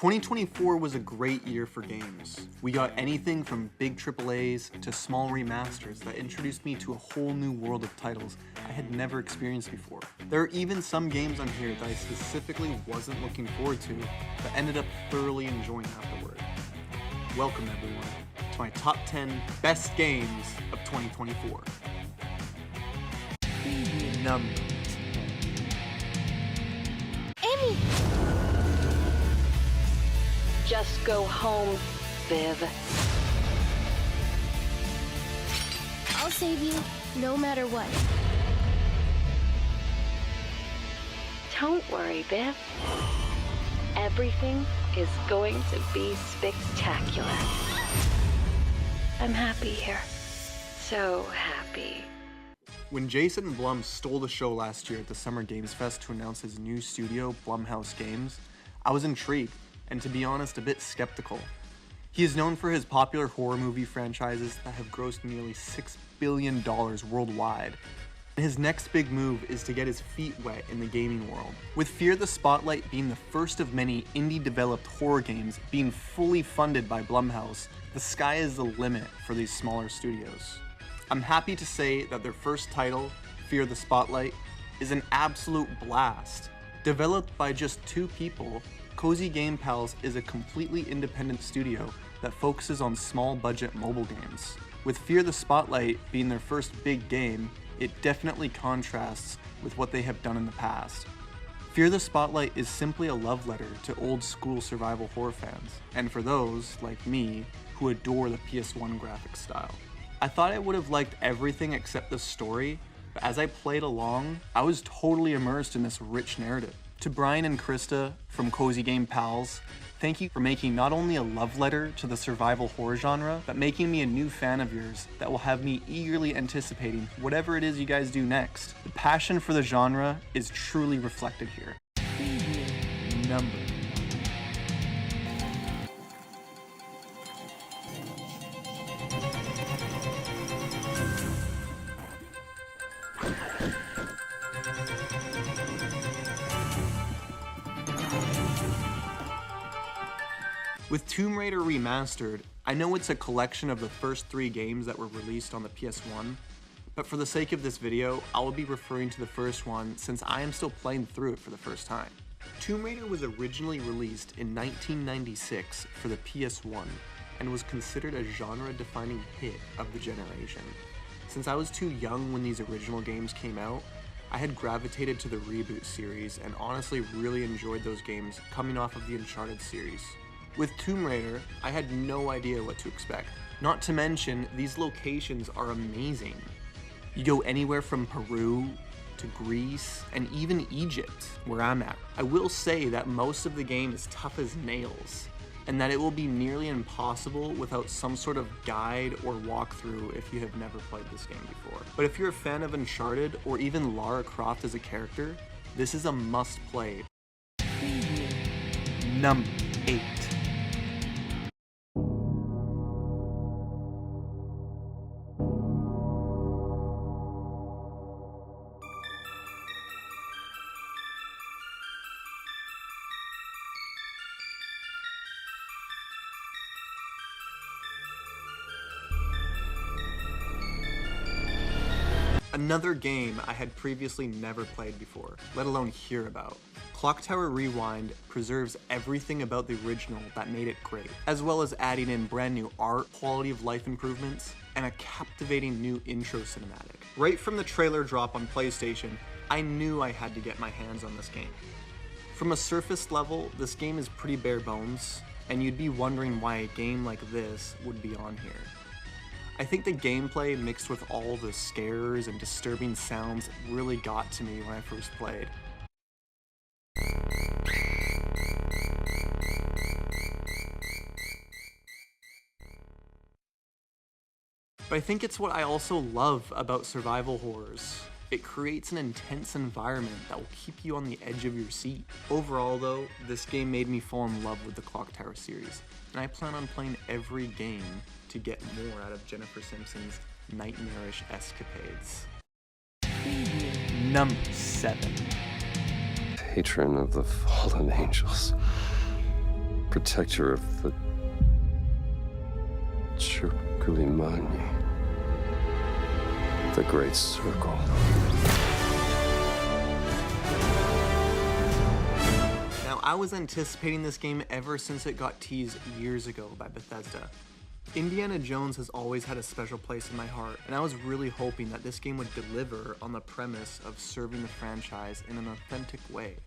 2024 was a great year for games. We got anything from big AAAs to small remasters that introduced me to a whole new world of titles I had never experienced before. There are even some games on here that I specifically wasn't looking forward to, but ended up thoroughly enjoying afterward. Welcome everyone to my top 10 best games of 2024. Number 10. Amy! Just go home, Viv. I'll save you, no matter what. Don't worry, Viv. Everything is going to be spectacular. I'm happy here. So happy. When Jason Blum stole the show last year at the Summer Games Fest to announce his new studio, Blumhouse Games, I was intrigued, and to be honest, a bit skeptical. He is known for his popular horror movie franchises that have grossed nearly $6 billion worldwide. And his next big move is to get his feet wet in the gaming world. With Fear the Spotlight being the first of many indie-developed horror games being fully funded by Blumhouse, the sky is the limit for these smaller studios. I'm happy to say that their first title, Fear the Spotlight, is an absolute blast. Developed by just 2 people, Cozy Game Pals is a completely independent studio that focuses on small-budget mobile games. With Fear the Spotlight being their first big game, it definitely contrasts with what they have done in the past. Fear the Spotlight is simply a love letter to old-school survival horror fans, and for those, like me, who adore the PS1 graphics style. I thought I would have liked everything except the story, but as I played along, I was totally immersed in this rich narrative. To Brian and Krista from Cozy Game Pals, thank you for making not only a love letter to the survival horror genre, but making me a new fan of yours that will have me eagerly anticipating whatever it is you guys do next. The passion for the genre is truly reflected here. Number 9. With Tomb Raider Remastered, I know it's a collection of the first 3 games that were released on the PS1, but for the sake of this video, I will be referring to the first one since I am still playing through it for the first time. Tomb Raider was originally released in 1996 for the PS1 and was considered a genre-defining hit of the generation. Since I was too young when these original games came out, I had gravitated to the reboot series and honestly really enjoyed those games coming off of the Uncharted series. With Tomb Raider, I had no idea what to expect. Not to mention, these locations are amazing. You go anywhere from Peru to Greece and even Egypt, where I'm at. I will say that most of the game is tough as nails, and that it will be nearly impossible without some sort of guide or walkthrough if you have never played this game before. But if you're a fan of Uncharted or even Lara Croft as a character, this is a must-play. Number 8. Another game I had previously never played before, let alone hear about. Clock Tower Rewind preserves everything about the original that made it great, as well as adding in brand new art, quality of life improvements, and a captivating new intro cinematic. Right from the trailer drop on PlayStation, I knew I had to get my hands on this game. From a surface level, this game is pretty bare bones, and you'd be wondering why a game like this would be on here. I think the gameplay mixed with all the scares and disturbing sounds really got to me when I first played. But I think it's what I also love about survival horrors. It creates an intense environment that will keep you on the edge of your seat. Overall though, this game made me fall in love with the Clock Tower series, and I plan on playing every game to get more out of Jennifer Simpson's nightmarish escapades. Number 7. Patron of the fallen angels, protector of the Chukulimani, the Great Circle. Now, I was anticipating this game ever since it got teased years ago by Bethesda. Indiana Jones has always had a special place in my heart, and I was really hoping that this game would deliver on the premise of serving the franchise in an authentic way.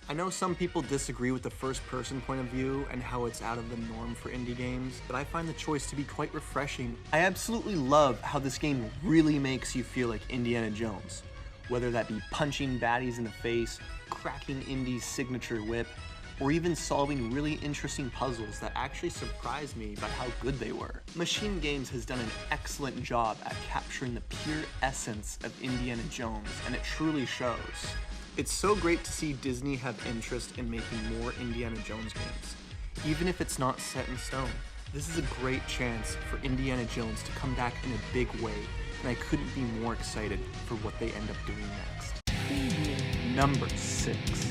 I know some people disagree with the first-person point of view and how it's out of the norm for indie games, but I find the choice to be quite refreshing. I absolutely love how this game really makes you feel like Indiana Jones, whether that be punching baddies in the face, cracking Indy's signature whip, or even solving really interesting puzzles that actually surprised me by how good they were. Machine Games has done an excellent job at capturing the pure essence of Indiana Jones, and it truly shows. It's so great to see Disney have interest in making more Indiana Jones games, even if it's not set in stone. This is a great chance for Indiana Jones to come back in a big way, and I couldn't be more excited for what they end up doing next. Number 6.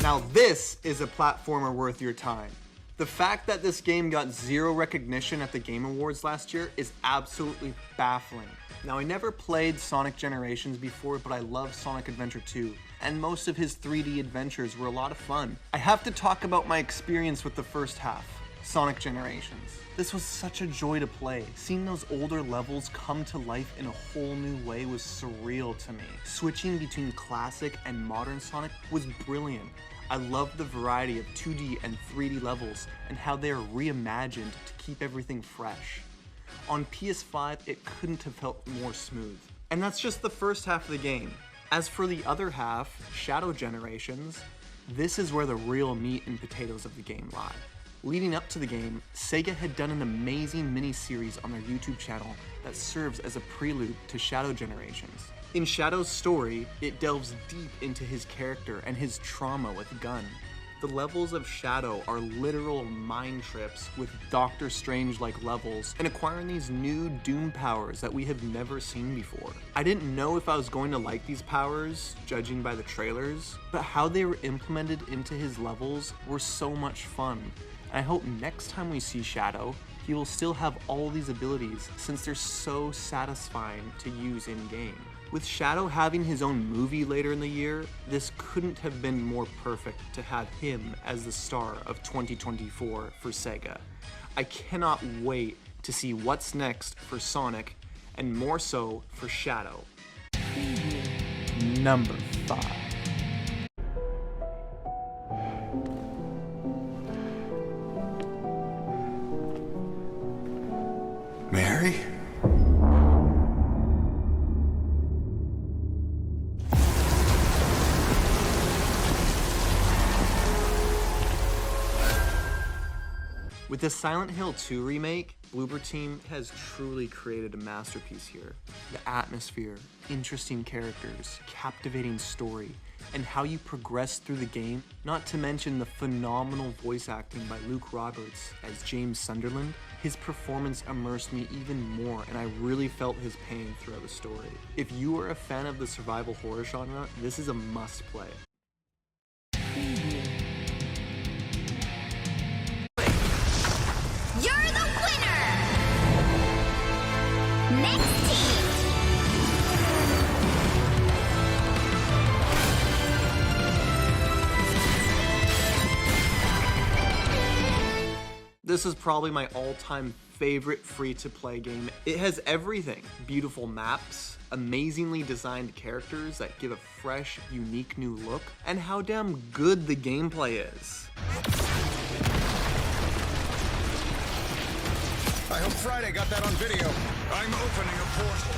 Now this is a platformer worth your time. The fact that this game got zero recognition at the Game Awards last year is absolutely baffling. Now, I never played Sonic Generations before, but I love Sonic Adventure 2, and most of his 3D adventures were a lot of fun. I have to talk about my experience with the first half, Sonic Generations. This was such a joy to play. Seeing those older levels come to life in a whole new way was surreal to me. Switching between classic and modern Sonic was brilliant. I loved the variety of 2D and 3D levels and how they are reimagined to keep everything fresh. On PS5, it couldn't have felt more smooth. And that's just the first half of the game. As for the other half, Shadow Generations, this is where the real meat and potatoes of the game lie. Leading up to the game, Sega had done an amazing mini-series on their YouTube channel that serves as a prelude to Shadow Generations. In Shadow's story, it delves deep into his character and his trauma with Gun. The levels of Shadow are literal mind trips with Doctor Strange-like levels and acquiring these new Doom powers that we have never seen before. I didn't know if I was going to like these powers, judging by the trailers, but how they were implemented into his levels were so much fun. And I hope next time we see Shadow, he will still have all these abilities since they're so satisfying to use in-game. With Shadow having his own movie later in the year, this couldn't have been more perfect to have him as the star of 2024 for Sega. I cannot wait to see what's next for Sonic, and more so for Shadow. Number 5. Mary? With the Silent Hill 2 remake, Bloober Team has truly created a masterpiece here. The atmosphere, interesting characters, captivating story, and how you progress through the game, not to mention the phenomenal voice acting by Luke Roberts as James Sunderland. His performance immersed me even more, and I really felt his pain throughout the story. If you are a fan of the survival horror genre, this is a must-play. You're the winner! Next team! This is probably my all-time favorite free-to-play game. It has everything. Beautiful maps, amazingly designed characters that give a fresh, unique new look, and how damn good the gameplay is. I hope Friday got that on video. I'm opening a portal.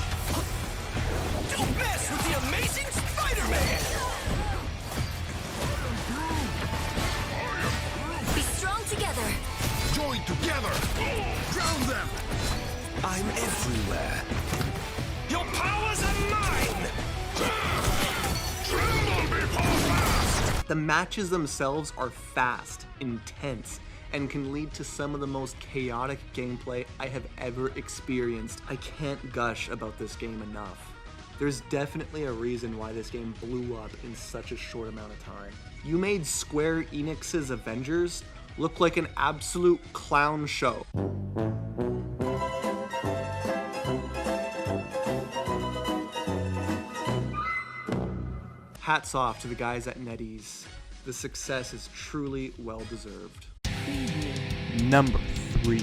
Don't mess with the amazing Spider-Man! Be strong together. Join together. Drown them. I'm everywhere. Your powers are mine! Tremble before fast. The matches themselves are fast, intense, and can lead to some of the most chaotic gameplay I have ever experienced. I can't gush about this game enough. There's definitely a reason why this game blew up in such a short amount of time. You made Square Enix's Avengers look like an absolute clown show. Hats off to the guys at NetEase. The success is truly well deserved. Number 3.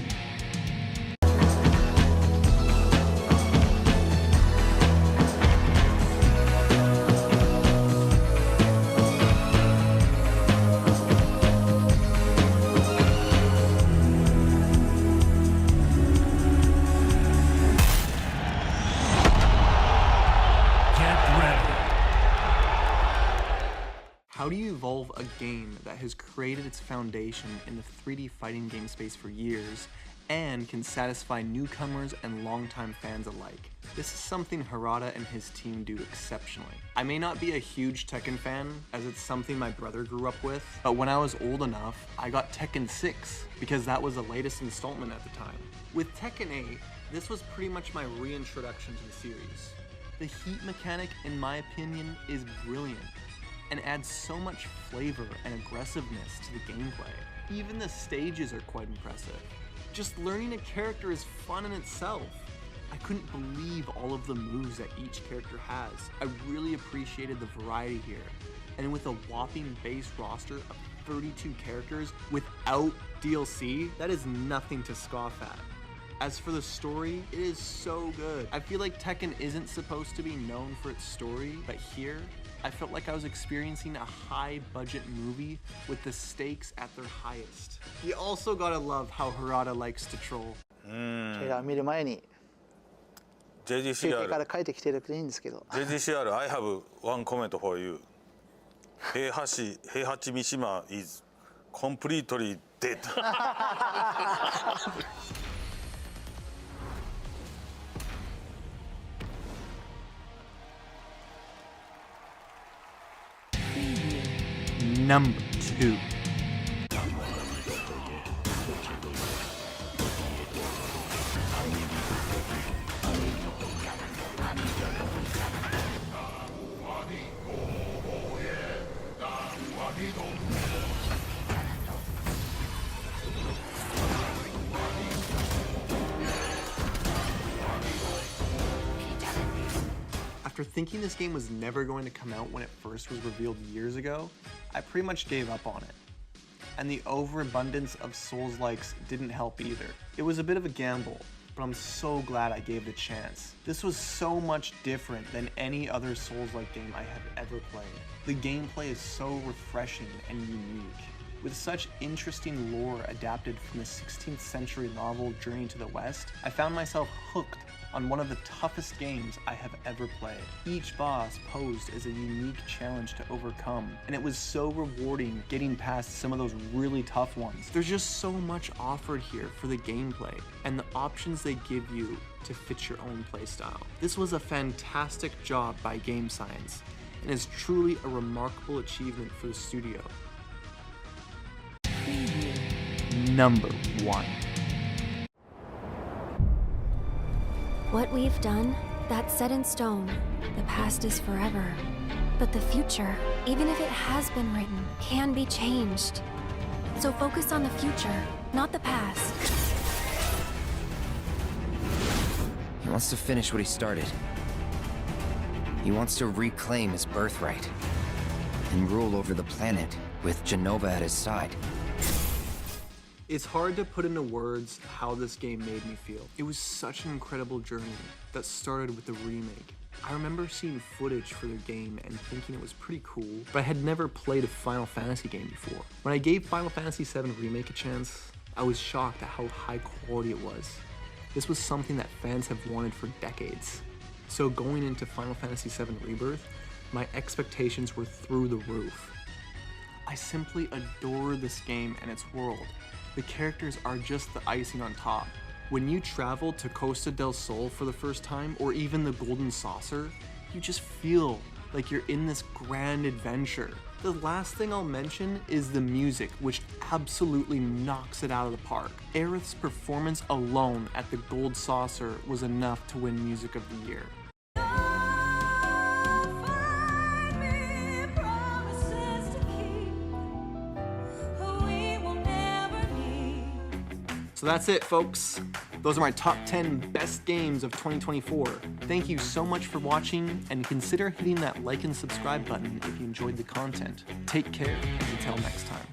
How do you evolve a game that has created its foundation in the 3D fighting game space for years and can satisfy newcomers and longtime fans alike? This is something Harada and his team do exceptionally. I may not be a huge Tekken fan, as it's something my brother grew up with, but when I was old enough, I got Tekken 6 because that was the latest installment at the time. With Tekken 8, this was pretty much my reintroduction to the series. The heat mechanic, in my opinion, is brilliant and adds so much flavor and aggressiveness to the gameplay. Even the stages are quite impressive. Just learning a character is fun in itself. I couldn't believe all of the moves that each character has. I really appreciated the variety here. And with a whopping base roster of 32 characters without DLC, that is nothing to scoff at. As for the story, it is so good. I feel like Tekken isn't supposed to be known for its story, but here, I felt like I was experiencing a high-budget movie with the stakes at their highest. You also gotta love how Harada likes to troll. 映画見る前に休憩から帰ってきてるといいんですけど。JGCR, I have one comment for you. Heihachi Mishima is completely dead. Number 2. After thinking this game was never going to come out when it first was revealed years ago, I pretty much gave up on it. And the overabundance of Souls-likes didn't help either. It was a bit of a gamble, but I'm so glad I gave it a chance. This was so much different than any other Souls-like game I have ever played. The gameplay is so refreshing and unique. With such interesting lore adapted from the 16th century novel Journey to the West, I found myself hooked on one of the toughest games I have ever played. Each boss posed as a unique challenge to overcome, and it was so rewarding getting past some of those really tough ones. There's just so much offered here for the gameplay, and the options they give you to fit your own playstyle. This was a fantastic job by Game Science, and is truly a remarkable achievement for the studio. Number 1. What we've done, that's set in stone. The past is forever. But the future, even if it has been written, can be changed. So focus on the future, not the past. He wants to finish what he started. He wants to reclaim his birthright and rule over the planet with Jenova at his side. It's hard to put into words how this game made me feel. It was such an incredible journey that started with the remake. I remember seeing footage for their game and thinking it was pretty cool, but I had never played a Final Fantasy game before. When I gave Final Fantasy VII Remake a chance, I was shocked at how high quality it was. This was something that fans have wanted for decades. So going into Final Fantasy VII Rebirth, my expectations were through the roof. I simply adore this game and its world. The characters are just the icing on top. When you travel to Costa del Sol for the first time, or even the Golden Saucer, you just feel like you're in this grand adventure. The last thing I'll mention is the music, which absolutely knocks it out of the park. Aerith's performance alone at the Gold Saucer was enough to win Music of the Year. So that's it, folks. Those are my top 10 best games of 2024. Thank you so much for watching, and consider hitting that like and subscribe button if you enjoyed the content. Take care, and until next time.